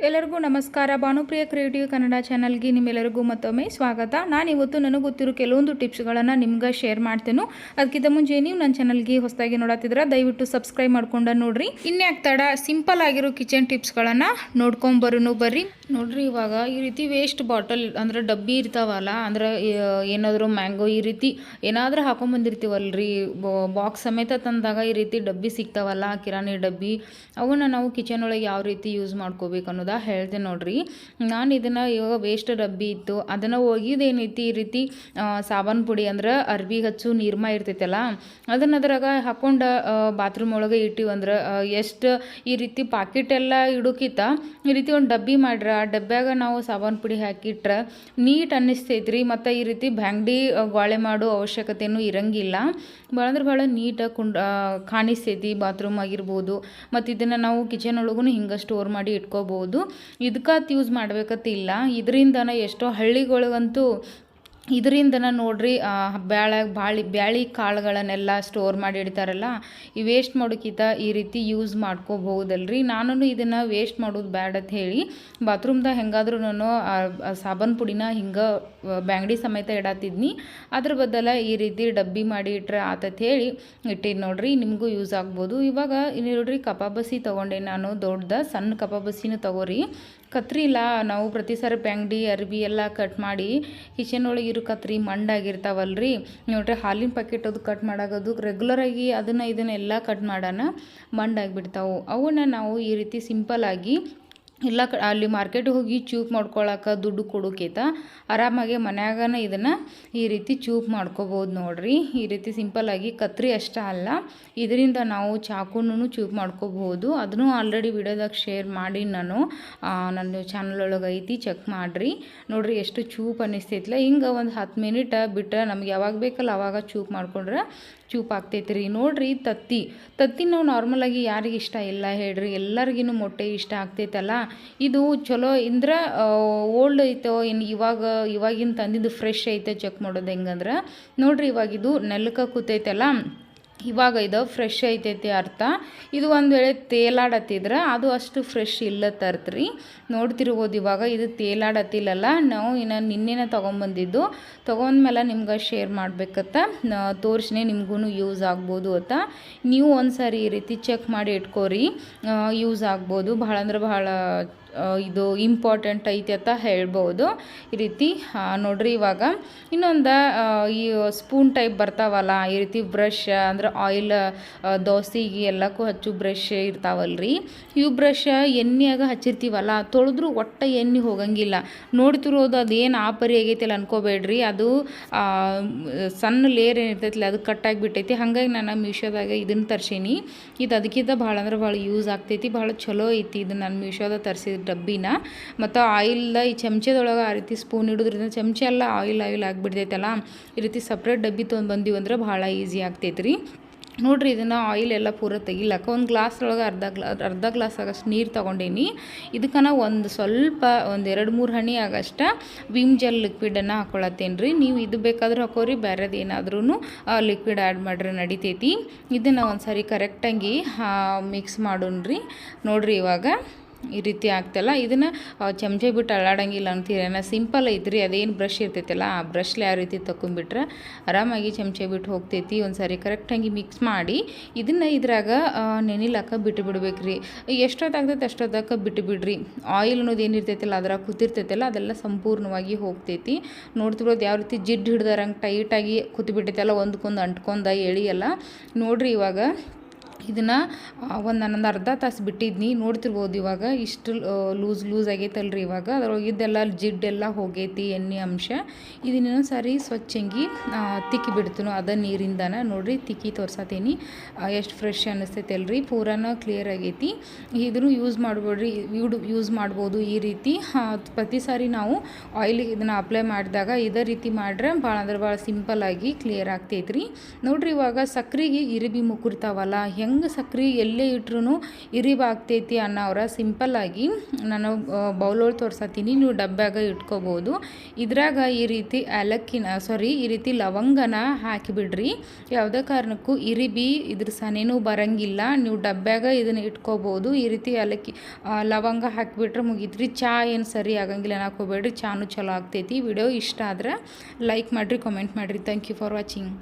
ಎಲ್ಲರಿಗೂ ನಮಸ್ಕಾರ. ಭಾನುಪ್ರಿಯ ಕ್ರಿಯೇಟಿವ್ ಕನ್ನಡ ಚಾನಲ್ಗೆ ನಿಮ್ಮೆಲ್ಲರಿಗೂ ಮತ್ತೊಮ್ಮೆ ಸ್ವಾಗತ. ನಾನಿವತ್ತು ನನಗೆ ಗೊತ್ತಿರೋ ಕೆಲವೊಂದು ಟಿಪ್ಸ್ಗಳನ್ನು ನಿಮ್ಗೆ ಶೇರ್ ಮಾಡ್ತೇನೆ. ಅದಕ್ಕಿಂತ ಮುಂಚೆ ನೀವು ನನ್ನ ಚಾನಲ್ಗೆ ಹೊಸದಾಗಿ ನೋಡತ್ತಿದ್ರೆ ದಯವಿಟ್ಟು ಸಬ್ಸ್ಕ್ರೈಬ್ ಮಾಡ್ಕೊಂಡು ನೋಡ್ರಿ. ಇನ್ಯಾಕ್ ತಡ, ಸಿಂಪಲ್ ಆಗಿರೋ ಕಿಚನ್ ಟಿಪ್ಸ್ಗಳನ್ನು ನೋಡ್ಕೊಂಬರೋನು ಬರ್ರಿ. ನೋಡ್ರಿ, ಇವಾಗ ಈ ರೀತಿ ವೇಸ್ಟ್ ಬಾಟಲ್ ಅಂದ್ರೆ ಡಬ್ಬಿ ಇರ್ತಾವಲ್ಲ, ಅಂದ್ರೆ ಏನಾದರೂ ಮ್ಯಾಂಗೋ ಈ ರೀತಿ ಏನಾದರೂ ಹಾಕೊಂಡ್ಬಂದಿರ್ತೀವಲ್ರಿ, ಬಾಕ್ಸ್ ಸಮೇತ ತಂದಾಗ ಈ ರೀತಿ ಡಬ್ಬಿ ಸಿಗ್ತಾವಲ್ಲ, ಕಿರಾಣಿ ಡಬ್ಬಿ, ಅವನ್ನ ನಾವು ಕಿಚನ್ ಒಳಗೆ ಯಾವ ರೀತಿ ಯೂಸ್ ಮಾಡ್ಕೋಬೇಕು ಅನ್ನೋದು ಹೇಳ್ತೇನೆ ನೋಡ್ರಿ. ನಾನು ಇದನ್ನು ಇವಾಗ ವೇಸ್ಟ್ ಡಬ್ಬಿ ಇತ್ತು, ಅದನ್ನು ಒಗಿದೇನೈತಿ ಈ ರೀತಿ ಸಾಬಾನು ಪುಡಿ ಅಂದ್ರೆ ಅರ್ಬಿಗೆ ಹಚ್ಚು ನೀರ್ಮ ಇರ್ತೈತಲ್ಲ, ಅದನ್ನು ಅದ್ರಾಗ ಹಾಕೊಂಡು ಬಾತ್ರೂಮ್ ಒಳಗೆ ಇಟ್ಟಿವಂದ್ರೆ ಎಷ್ಟು ಈ ರೀತಿ ಪಾಕೆಟ್ ಎಲ್ಲ ಇಡೋಕ್ಕಿಂತ ಈ ರೀತಿ ಒಂದು ಡಬ್ಬಿ ಮಾಡ್ರ, ಆ ಡಬ್ಬ್ಯಾಗ ನಾವು ಸಾಬಾನು ಪುಡಿ ಹಾಕಿಟ್ರೆ ನೀಟ್ ಅನ್ನಿಸ್ತೈತ್ರಿ. ಮತ್ತು ಈ ರೀತಿ ಬ್ಯಾಂಗ್ಡಿ ಗೋಳೆ ಮಾಡೋ ಅವಶ್ಯಕತೆಯೂ ಇರಂಗಿಲ್ಲ. ಭಾಳ ಅಂದ್ರೆ ಭಾಳ ನೀಟಾಗಿ ಕಾಣಿಸ್ತೈತಿ ಬಾತ್ರೂಮ್ ಆಗಿರ್ಬೋದು. ಮತ್ತು ಇದನ್ನು ನಾವು ಕಿಚನ್ ಒಳಗೂ ಹಿಂಗೆ ಸ್ಟೋರ್ ಮಾಡಿ ಇಟ್ಕೋಬೋದು. ಇದಕ್ಕೆ ಯೂಸ್ ಮಾಡ್ಬೇಕಂತಿಲ್ಲ. ಇದರಿಂದನೇ ಎಷ್ಟೋ ಹಳ್ಳಿಗಳಿಗಂತೂ ಇದರಿಂದನ ನೋಡ್ರಿ ಬ್ಯಾಳಿ ಕಾಳುಗಳನ್ನೆಲ್ಲ ಸ್ಟೋರ್ ಮಾಡಿ ಇಡ್ತಾರಲ್ಲ, ಈ ವೇಸ್ಟ್ ಮಾಡೋಕ್ಕಿಂತ ಈ ರೀತಿ ಯೂಸ್ ಮಾಡ್ಕೋಬಹುದಲ್ರಿ. ನಾನು ಇದನ್ನು ವೇಸ್ಟ್ ಮಾಡೋದು ಬ್ಯಾಡ್ ಅಂತ ಹೇಳಿ ಬಾತ್ರೂಮ್ದಾಗ ಹೆಂಗಾದ್ರೂ ನಾನು ಸಾಬಾನು ಪುಡಿನ ಹಿಂಗೆ ಬ್ಯಾಂಗ್ಡಿ ಸಮೇತ ಇಡತ್ತಿದ್ನಿ. ಅದ್ರ ಬದಲ ಈ ರೀತಿ ಡಬ್ಬಿ ಮಾಡಿ ಇಟ್ರೆ ಆತತ್ ಹೇಳಿ ಇಟ್ಟಿದ್ದು ನೋಡ್ರಿ. ನಿಮಗೂ ಯೂಸ್ ಆಗ್ಬೋದು. ಇವಾಗ ನೋಡ್ರಿ, ಕಪಾಬಸಿ ತೊಗೊಂಡೆ ನಾನು, ಸಣ್ಣ ಕಪಾಬಸಿನೂ ತಗೋರಿ. ಕತ್ರಿ ಇಲ್ಲ, ನಾವು ಪ್ರತಿ ಸಾರಿ ಬ್ಯಾಂಗ್ಡಿ ಅರ್ಬಿ ಎಲ್ಲ ಕಟ್ ಮಾಡಿ ಕಿಚನ್ ಒಳಗೆ ಇರೋ ಕತ್ರಿ ಮಂಡಾಗಿರ್ತಾವಲ್ರಿ. ನೋಡ್ರಿ, ಹಾಲಿನ ಪ್ಯಾಕೆಟ್ ಅದು ಕಟ್ ಮಾಡಾಗೋದು ರೆಗ್ಯುಲರಾಗಿ ಇದನ್ನೆಲ್ಲ ಕಟ್ ಮಾಡೋಣ ಮಂಡಾಗಿಬಿಡ್ತಾವೆ. ಅವನ್ನ ನಾವು ಈ ರೀತಿ ಸಿಂಪಲ್ಲಾಗಿ ಎಲ್ಲ ಅಲ್ಲಿ ಮಾರ್ಕೆಟಿಗೆ ಹೋಗಿ ಚೂಪ್ ಮಾಡ್ಕೊಳಕ್ಕೆ ದುಡ್ಡು ಕೊಡೋಕೇತ ಆರಾಮಾಗಿ ಮನ್ಯಾಗನ ಇದನ್ನು ಈ ರೀತಿ ಚೂಪ್ ಮಾಡ್ಕೋಬೋದು ನೋಡ್ರಿ. ಈ ರೀತಿ ಸಿಂಪಲ್ಲಾಗಿ ಕತ್ರಿ ಅಷ್ಟೇ ಅಲ್ಲ, ಇದರಿಂದ ನಾವು ಚಾಕುನೂ ಚೂಪ್ ಮಾಡ್ಕೋಬಹುದು. ಅದನ್ನು ಆಲ್ರೆಡಿ ವಿಡಿಯೋದಾಗ ಶೇರ್ ಮಾಡಿ ನಾನು ನನ್ನ ಚಾನಲ್ ಒಳಗೆ ಐತಿ, ಚೆಕ್ ಮಾಡಿರಿ. ನೋಡ್ರಿ ಎಷ್ಟು ಚೂಪ್ ಅನ್ನಿಸ್ತೈತಿಲ್ಲ. ಹಿಂಗೆ ಒಂದು 10 ಮಿನಿಟ್ ಬಿಟ್ಟರೆ ನಮ್ಗೆ ಯಾವಾಗ ಬೇಕಲ್ಲ ಅವಾಗ ಚೂಪ್ ಮಾಡ್ಕೊಂಡ್ರೆ ಚೂಪ್ ಆಗ್ತೈತಿ ರೀ. ನೋಡ್ರಿ, ತತ್ತಿ ನಾವು ನಾರ್ಮಲಾಗಿ ಯಾರಿಗೆ ಇಷ್ಟ ಇಲ್ಲ ಹೇಳ್ರಿ, ಎಲ್ಲರಿಗೂ ಮೊಟ್ಟೆ ಇಷ್ಟ ಆಗ್ತೈತಲ್ಲ. ಇದು ಚಲೋ ಇಂದ್ರೆ ಓಲ್ಡ್ ಐತೋ ಇನ್ನು ಇವಾಗಿನ ತಂದಿದ್ದು ಫ್ರೆಶ್ ಐತೆ ಚೆಕ್ ಮಾಡೋದು ಹೆಂಗಂದ್ರೆ ನೋಡ್ರಿ, ಇವಾಗಿದು ನೆಲಕ್ಕೆ ಕೂತೈತಲ್ಲ, ಇವಾಗ ಇದು ಫ್ರೆಶ್ ಐತೈತಿ ಅರ್ಥ. ಇದು ಒಂದು ವೇಳೆ ತೇಲಾಡತ್ತಿದ್ರೆ ಅದು ಅಷ್ಟು ಫ್ರೆಶ್ ಇಲ್ಲ ತರ್ತ್ರಿ. ನೋಡ್ತಿರ್ಬೋದು, ಇವಾಗ ಇದು ತೇಲಾಡತ್ತಿಲ್ಲಲ್ಲ. ನಾವು ನಿನ್ನೆನ ತೊಗೊಂಡ್ಮೇಲೆ ನಿಮ್ಗೆ ಶೇರ್ ಮಾಡ್ಬೇಕತ್ತ ತೋರಿಸ್ನೇ, ನಿಮ್ಗೂ ಯೂಸ್ ಆಗ್ಬೋದು ಅಂತ. ನೀವು ಒಂದು ಸಾರಿ ಈ ರೀತಿ ಚೆಕ್ ಮಾಡಿ ಇಟ್ಕೋರಿ, ಯೂಸ್ ಆಗ್ಬೋದು. ಭಾಳ ಅಂದ್ರೆ ಭಾಳ ಇದು ಇಂಪಾರ್ಟೆಂಟ್ ಐತಿ ಅಂತ ಹೇಳ್ಬೋದು. ಈ ರೀತಿ ನೋಡ್ರಿ, ಇವಾಗ ಇನ್ನೊಂದು ಈ ಸ್ಪೂನ್ ಟೈಪ್ ಬರ್ತಾವಲ್ಲ, ಈ ರೀತಿ ಬ್ರಷ್ ಅಂದ್ರೆ ಆಯಿಲ್ ದೋಸೆಗೆ ಎಲ್ಲಕ್ಕೂ ಹಚ್ಚು ಬ್ರಷ್ ಇರ್ತಾವಲ್ರಿ. ಇವು ಬ್ರಷ್ ಎಣ್ಣೆಯಾಗ ಹಚ್ಚಿರ್ತೀವಲ್ಲ, ತೊಳೆದ್ರೂ ಒಟ್ಟು ಎಣ್ಣೆ ಹೋಗಂಗಿಲ್ಲ. ನೋಡ್ತಿರೋದು ಅದೇನು ಪರಿ ಆಗೈತಿಲ್ಲ ಅನ್ಕೋಬೇಡ್ರಿ, ಅದು ಸಣ್ಣ ಲೇಯರ್ ಏನಿರ್ತೈತಿಲ್ಲ ಅದು ಕಟ್ಟಾಗಿಬಿಟ್ಟೈತಿ. ಹಾಗಾಗಿ ನಾನು ಮೀಶೋದಾಗ ಇದನ್ನು ತರ್ಸೀನಿ. ಇದು ಅದಕ್ಕಿಂತ ಭಾಳ ಅಂದ್ರೆ ಭಾಳ ಯೂಸ್ ಆಗ್ತೈತಿ, ಭಾಳ ಚಲೋ ಐತಿ. ಇದು ನಾನು ಮೀಶೋದಾಗ ತರಿಸಿದ ಡಬ್ಬಿನ. ಮತ್ತು ಆಯಿಲ್ ಈ ಚಮಚದೊಳಗೆ ಆ ರೀತಿ ಸ್ಪೂನ್ ಇಡೋದ್ರಿಂದ ಚಮಚ ಎಲ್ಲ ಆಯಿಲ್ ಆಗಿಬಿಡ್ತೈತಲ್ಲ, ಈ ರೀತಿ ಸಪ್ರೇಟ್ ಡಬ್ಬಿ ತೊಗೊಂಡು ಬಂದೀವಿ ಅಂದ್ರೆ ಭಾಳ ಈಸಿ ಆಗ್ತೈತ್ರಿ. ನೋಡ್ರಿ, ಇದನ್ನು ಆಯಿಲ್ ಎಲ್ಲ ಪೂರ ತೆಗಿಲಕ್ಕ ಒಂದು ಗ್ಲಾಸ್ ಒಳಗೆ ಅರ್ಧ ಗ್ಲಾಸ್ ಆಗಷ್ಟು ನೀರು ತೊಗೊಂಡೀನಿ. ಇದಕ್ಕನ ಒಂದು ಸ್ವಲ್ಪ 2-3 ಹನಿ ಆಗಷ್ಟ ವಿಮ್ ಜೆಲ್ ಲಿಕ್ವಿಡನ್ನು ಹಾಕ್ಕೊಳತ್ತೇನೆ ರೀ. ನೀವು ಇದು ಬೇಕಾದ್ರೂ ಹಾಕೋರಿ, ಬೇರೆದು ಏನಾದ್ರೂ ಲಿಕ್ವಿಡ್ ಆ್ಯಡ್ ಮಾಡ್ರೆ ನಡಿತೈತಿ. ಇದನ್ನು ಒಂದು ಸಾರಿ ಕರೆಕ್ಟಾಗಿ ಮಿಕ್ಸ್ ಮಾಡೋಣ್ರಿ. ನೋಡ್ರಿ, ಇವಾಗ ಈ ರೀತಿ ಆಗ್ತಲ್ಲ. ಇದನ್ನು ಚಮಚೆ ಬಿಟ್ಟು ಅಳ್ಳಾಡಂಗಿಲ್ಲ ಅಂತೀರೇನ, ಸಿಂಪಲ್ ಐತ್ರಿ. ಅದೇನು ಬ್ರಷ್ ಇರ್ತೈತಲ್ಲ, ಆ ಬ್ರಷ್ಲಿ ಯಾವ ರೀತಿ ತಗೊಂಡ್ಬಿಟ್ರೆ ಆರಾಮಾಗಿ ಚಮಚೆ ಬಿಟ್ಟು ಹೋಗ್ತೈತಿ. ಒಂದು ಸಾರಿ ಕರೆಕ್ಟಾಗಿ ಮಿಕ್ಸ್ ಮಾಡಿ ಇದನ್ನು ಇದ್ರಾಗ ನೆನಿಲಾಕ ಬಿಟ್ಟು ಬಿಡ್ಬೇಕ್ರಿ. ಎಷ್ಟೊತ್ತಾಗ್ತೈತೆ ಅಷ್ಟೊತ್ತಕ್ಕೆ ಬಿಟ್ಟು ಬಿಡ್ರಿ. ಆಯಿಲ್ ಅನ್ನೋದು ಏನಿರ್ತೈತಿಲ್ಲ ಅದ್ರಾಗ ಕೂತಿರ್ತೈತಲ್ಲ, ಅದೆಲ್ಲ ಸಂಪೂರ್ಣವಾಗಿ ಹೋಗ್ತೈತಿ. ನೋಡ್ತಿರೋದು ಯಾವ ರೀತಿ ಜಿಡ್ಡು ಹಿಡ್ದಾರಂಗೆ ಟೈಟಾಗಿ ಕೂತ್ಬಿಟ್ಟೈತಲ್ಲ, ಒಂದಕ್ಕೊಂದು ಅಂಟ್ಕೊಂಡ ಎಳಿಯಲ್ಲ. ನೋಡ್ರಿ, ಇವಾಗ ಇದನ್ನು ನಾನೊಂದು ಅರ್ಧ ತಾಸು ಬಿಟ್ಟಿದ್ನಿ. ನೋಡ್ತಿರ್ಬೋದು ಇವಾಗ ಇಷ್ಟು ಲೂಸ್ ಆಗೈತಲ್ರಿ. ಇವಾಗ ಅದ್ರೊಳಗಿದ್ದೆಲ್ಲ ಜಿಡ್ಡೆಲ್ಲ ಹೋಗೈತಿ, ಎಣ್ಣೆ ಅಂಶ. ಇದನ್ನೇನೋ ಸಾರಿ ಸ್ವಚ್ಛಂಗಿ ತಿಕ್ಕಿ ಬಿಡ್ತೀನೋ ಅದ ನೀರಿಂದನ. ನೋಡ್ರಿ, ತಿಕ್ಕಿ ತೋರ್ಸತ್ತೀನಿ ಎಷ್ಟು ಫ್ರೆಶ್ ಅನ್ನಿಸ್ತೈತೆ ಅಲ್ರಿ, ಪೂರಾನ ಕ್ಲಿಯರ್ ಆಗೈತಿ. ಇದನ್ನು ಯೂಸ್ ಮಾಡ್ಬೋದು ಈ ರೀತಿ. ಪ್ರತಿ ಸಾರಿ ನಾವು ಆಯಿಲಿಗೆ ಇದನ್ನು ಅಪ್ಲೈ ಮಾಡಿದಾಗ ಇದೇ ರೀತಿ ಮಾಡ್ರೆ ಭಾಳ ಅಂದ್ರೆ ಭಾಳ ಸಿಂಪಲ್ಲಾಗಿ ಕ್ಲಿಯರ್ ಆಗ್ತೈತ್ರಿ. ನೋಡ್ರಿ, ಇವಾಗ ಸಕ್ರೆಗೆ ಇರಿಬಿ ಮುಕ್ಕಿರ್ತಾವಲ್ಲ, ಹೆಂಗೆ ಹೆಂಗೆ ಸಕ್ರೆ ಎಲ್ಲೇ ಇಟ್ರೂ ಇರಿವಾಗ್ತೈತಿ ಅನ್ನೋರ ಸಿಂಪಲ್ಲಾಗಿ ನಾನು ಬೌಲೊಳಗೆ ತೋರ್ಸತ್ತೀನಿ. ನೀವು ಡಬ್ಬ್ಯಾಗ ಇಟ್ಕೋಬೋದು. ಇದ್ರಾಗ ಈ ರೀತಿ ಈ ರೀತಿ ಲವಂಗನ ಹಾಕಿಬಿಡ್ರಿ. ಯಾವುದೇ ಕಾರಣಕ್ಕೂ ಇರಿಬಿ ಇದ್ರ ಸನೇನೂ ಬರಂಗಿಲ್ಲ. ನೀವು ಡಬ್ಬ್ಯಾಗ ಇದನ್ನು ಇಟ್ಕೋಬೋದು. ಈ ರೀತಿ ಲವಂಗ ಹಾಕಿಬಿಟ್ರೆ ಮುಗೀತ್ರಿ. ಚಹಾ ಏನು ಸರಿ ಆಗಂಗಿಲ್ಲ ಅನ್ನಕ್ಕೆ ಹೋಗ್ಬೇಡ್ರಿ, ಚಾನು ಚಲೋ ಆಗ್ತೈತಿ. ವಿಡಿಯೋ ಇಷ್ಟ ಆದ್ರೆ ಲೈಕ್ ಮಾಡಿರಿ, ಕಾಮೆಂಟ್ ಮಾಡಿರಿ. Thank you for watching.